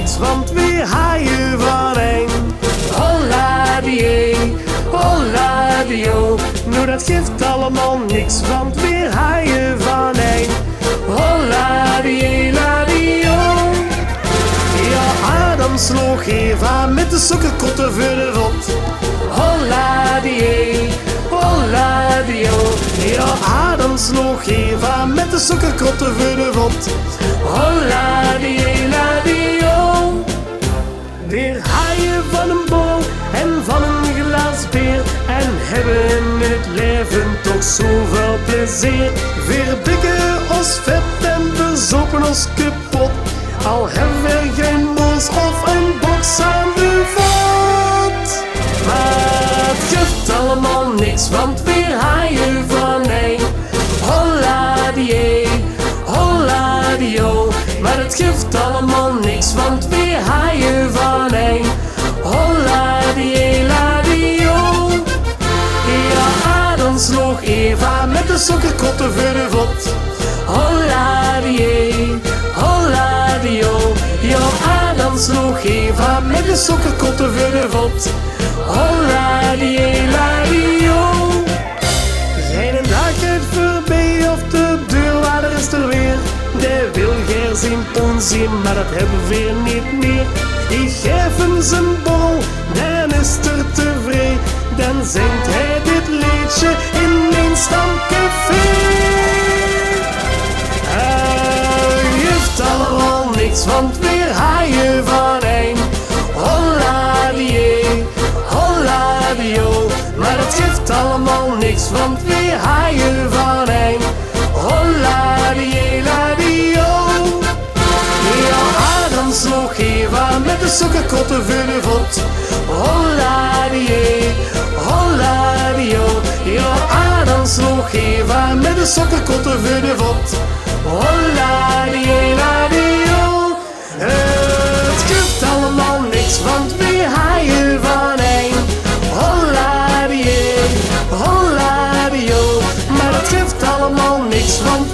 niks, want weer haaien van een. Holla die, holla die, oh. Nou dat geeft allemaal niks, want weer haaien van een. Holla die, la die, oh. Ja, Adam sloeg Eva met de sokkerkotten voor de rot. Holla die, holla die, oh. Ja, Adam sloeg Eva met de sokkerkotten voor de rot. Holla die, la die, oh. Weer haaien van een bol en van een glas bier en hebben in het leven toch zoveel plezier. Weer dikken ons vet en verzopen ons kapot, al hebben we geen moes of een box aan de vat. Maar het geeft allemaal niks, want weer haaien van een. Holla die, holla die, oh. Maar het geeft allemaal niks, want weer haaien van een. Holla die, la die, oh. Ja, Adam sloeg Eva met de sokkerkotten voor de rot. Holla die, holla die, oh. Ja, Adam sloeg Eva met de sokkerkotten voor de rot. Holla die, la die, oh. Geen dag uit voorbij of de deurwaarder is er weer. Die wil geen zien toen zien, maar dat hebben we weer niet meer. Ik geef hem zijn bol, dan is er tevreden. Dan zingt hij dit liedje in mijn stamcafé. Hij geeft allemaal niks, want weer haaien van een. Holla die, holla die, oh. Maar het geeft allemaal niks, want weer haaien van een. Holla die, la die, oh. Ja, Adam sloeg Eva met de sokkerkotten voor de rot. Holla die, holla die, oh. Ja, Adam sloeg Eva met de sokkerkotten voor de rot. Holla die, la die, oh. Het geeft allemaal niks, want weer haaien van een. Holla die, oh. Maar het geeft allemaal niks, want